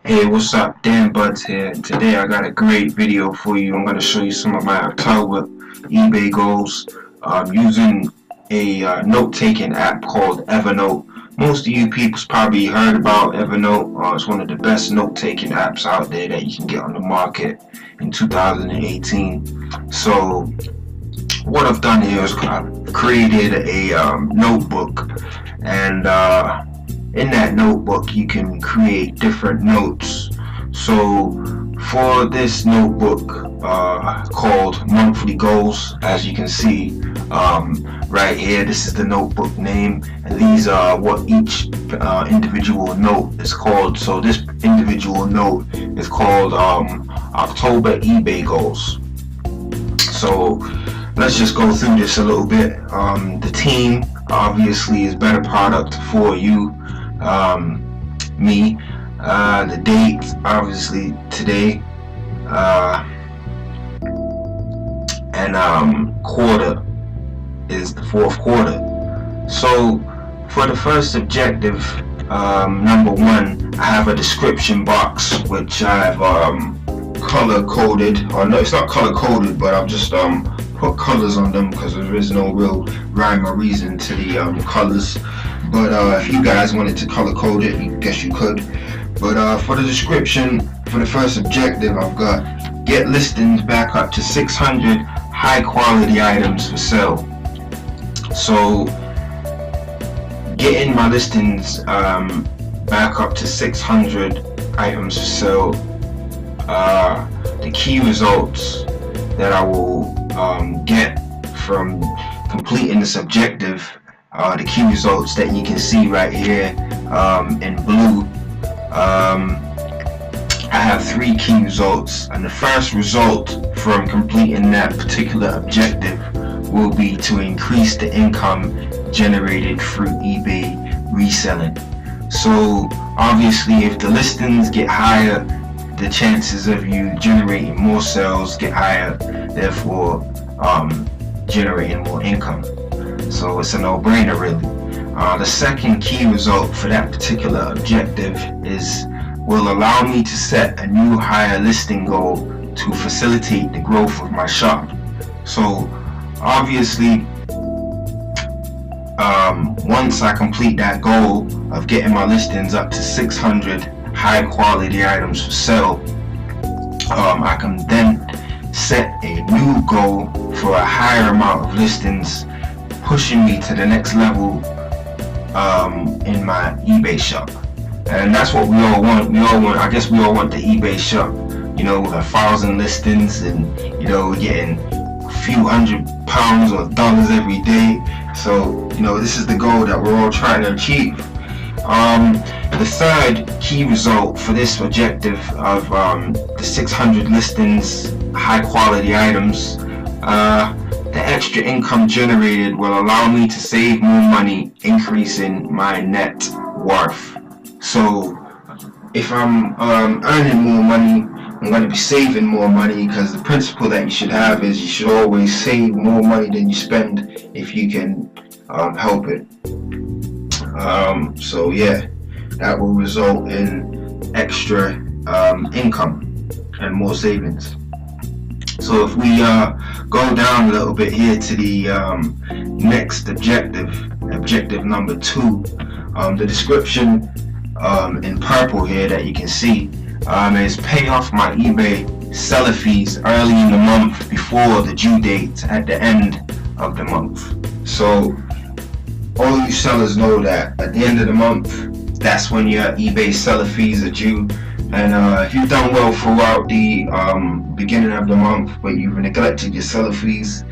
Hey, what's up? Dan Buds here. Today I got a great video for you. I'm going to show you some of my October eBay goals using a note-taking app called EverNote. Most of you people probably heard about EverNote. It's one of the best note-taking apps out there that you can get on the market in 2018. So what I've done here is I've created a notebook, and in that notebook you can create different notes. So for this notebook called monthly goals, as you can see right here, this is the notebook name, and these are what each individual note is called. So this individual note is called October eBay goals. So let's just go through this a little bit. The team obviously is better product for you, me. The date, obviously today, and quarter is the fourth quarter. So for the first objective, number one, I have a description box which I've color coded, or no, it's not color coded, but I've just put colors on them because there is no real rhyme or reason to the colors. But if you guys wanted to color code it, I guess you could. But for the description, for the first objective, I've got get listings back up to 600 high quality items for sale. So getting my listings back up to 600 items for sale, the key results that I will get from completing this objective, the key results that you can see right here in blue. I have 3 key results, and the first result from completing that particular objective will be to increase the income generated through eBay reselling. So obviously if the listings get higher, the chances of you generating more sales get higher, therefore generating more income. So it's a no-brainer really. The second key result for that particular objective will allow me to set a new higher listing goal to facilitate the growth of my shop. So obviously once I complete that goal of getting my listings up to 600 high quality items for sale, I can then set a new goal for a higher amount of listings, pushing me to the next level in my eBay shop. And that's what we all want. I guess we all want the eBay shop, you know, with 1,000 listings, and you know, we're getting a few £100 or dollars every day. So you know, this is the goal that we're all trying to achieve. The third key result for this objective of the 600 listings, high quality items, the extra income generated will allow me to save more money, increasing my net worth. So if I'm earning more money, I'm going to be saving more money, because the principle that you should have is you should always save more money than you spend if you can help it. So yeah, that will result in extra income and more savings. So if we go down a little bit here to the next objective number 2, the description in purple here that you can see is pay off my eBay seller fees early in the month before the due date at the end of the month. So all you sellers know that at the end of the month, that's when your eBay seller fees are due. And if you've done well throughout the beginning of the month, but you've neglected your seller fees,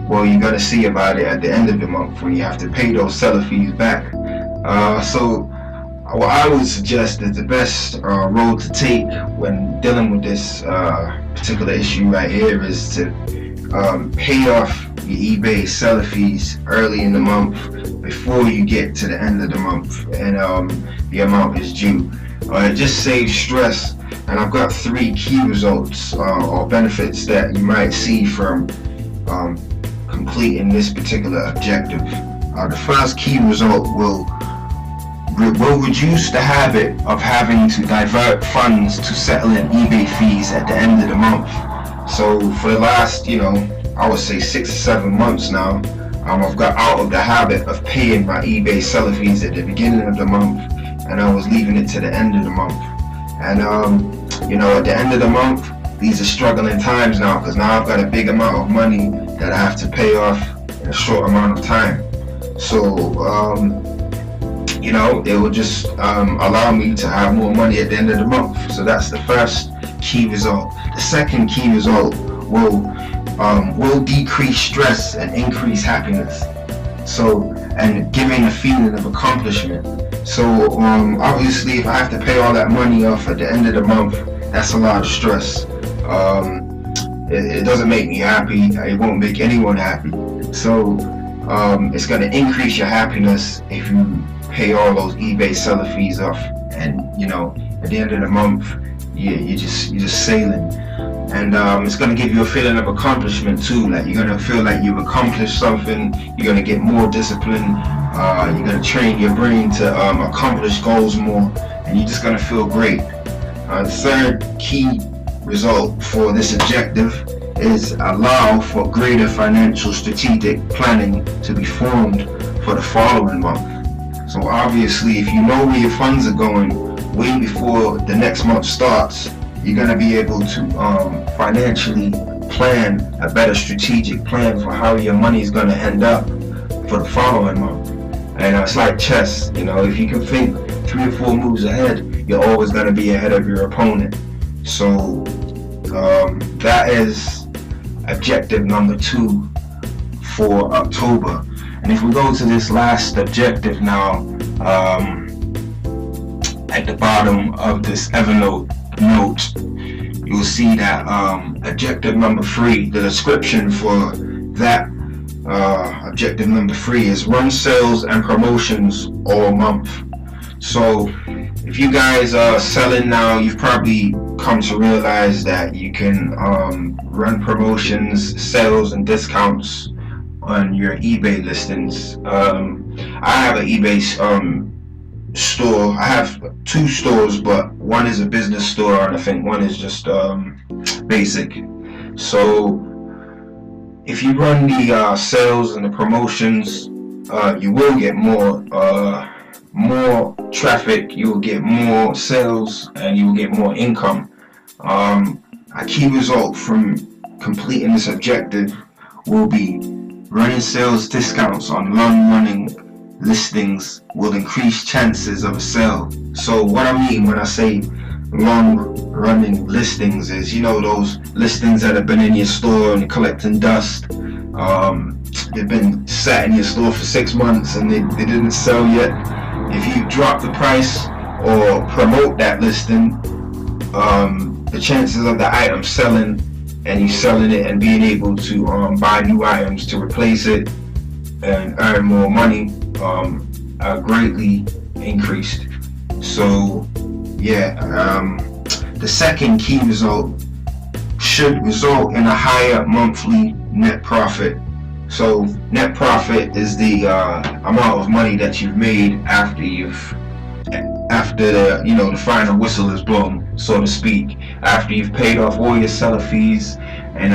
well, you got to see about it at the end of the month when you have to pay those seller fees back. So what I would suggest is the best road to take when dealing with this particular issue right here is to pay off your eBay seller fees early in the month before you get to the end of the month and the amount is due. It just saves stress, and I've got 3 key results or benefits that you might see from completing this particular objective. The first key result will will reduce the habit of having to divert funds to settle in eBay fees at the end of the month. So for the last, I would say 6 or 7 months now, I've got out of the habit of paying my eBay seller fees at the beginning of the month, and I was leaving it to the end of the month. And at the end of the month, these are struggling times now, because now I've got a big amount of money that I have to pay off in a short amount of time. So it will just allow me to have more money at the end of the month. So that's the first key result. The second key result will decrease stress and increase happiness. So, and giving a feeling of accomplishment. So obviously, if I have to pay all that money off at the end of the month, that's a lot of stress. It doesn't make me happy. It won't make anyone happy. So it's going to increase your happiness if you pay all those eBay seller fees off, and at the end of the month, you're just sailing. And it's going to give you a feeling of accomplishment too. Like, you're going to feel like you've accomplished something. You're going to get more discipline. You're going to train your brain to accomplish goals more, and you're just going to feel great. The third key result for this objective is allow for greater financial strategic planning to be formed for the following month. So obviously, if you know where your funds are going way before the next month starts, you're going to be able to financially plan a better strategic plan for how your money is going to end up for the following month. And it's like chess. If you can think 3 or 4 moves ahead, you're always going to be ahead of your opponent. So that is objective number 2 for October. And if we go to this last objective now, at the bottom of this EverNote note, you will see that objective number 3, the description for that objective number 3 is run sales and promotions all month. So if you guys are selling now, you've probably come to realize that you can run promotions, sales, and discounts on your eBay listings. I have an eBay store. I have 2 stores, but one is a business store, and I think one is just basic. So if you run the sales and the promotions, you will get more traffic, you will get more sales, and you will get more income. A key result from completing this objective will be running sales discounts on long-running listings will increase chances of a sale. So what I mean when I say long-running listings is, those listings that have been in your store and collecting dust. They've been sat in your store for 6 months and they didn't sell yet. If you drop the price or promote that listing, the chances of the item selling and you selling it and being able to buy new items to replace it and earn more money are greatly increased. So the second key result should result in a higher monthly net profit. So net profit is the amount of money that you've made after the final whistle is blown, so to speak. After you've paid off all your seller fees and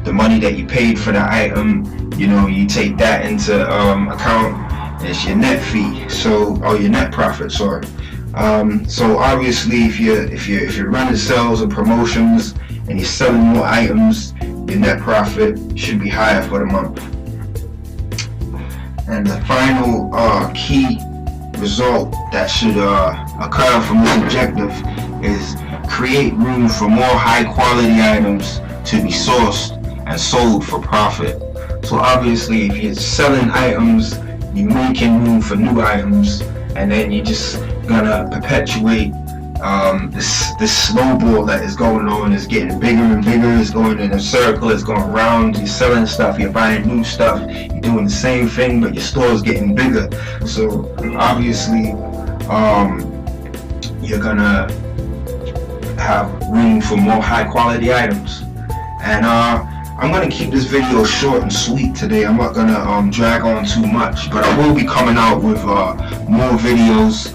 the money that you paid for the item, you take that into account. It's your net fee, or your net profit. So obviously, if you're running sales and promotions and you're selling more items, your net profit should be higher for the month. And the final key result that should occur from this objective is create room for more high quality items to be sourced and sold for profit. So obviously, if you're selling items, you're making room for new items, and then you're just gonna perpetuate this snowball that is going on. Is getting bigger and bigger. It's going in a circle. It's going round. You're selling stuff. You're buying new stuff. You're doing the same thing, but your store is getting bigger. So obviously, you're gonna have room for more high quality items. And I'm gonna keep this video short and sweet today. I'm not gonna drag on too much, but I will be coming out with more videos,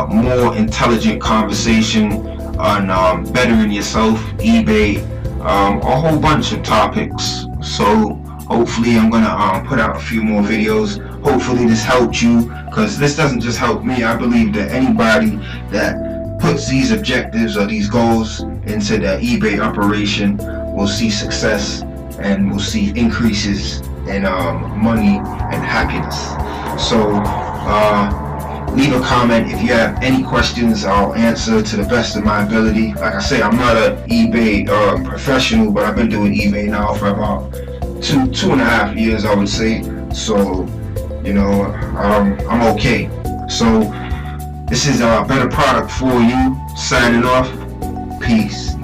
more intelligent conversation on bettering yourself, eBay, a whole bunch of topics. So hopefully I'm gonna put out a few more videos. Hopefully this helped you, because this doesn't just help me. I believe that anybody that puts these objectives or these goals into their eBay operation will see success and will see increases in money and happiness. So leave a comment if you have any questions. I'll answer to the best of my ability. Like I say, I'm not an eBay professional, but I've been doing eBay now for about two and a half years, I would say. So I'm okay. So this is a better product for you. Signing off. Peace.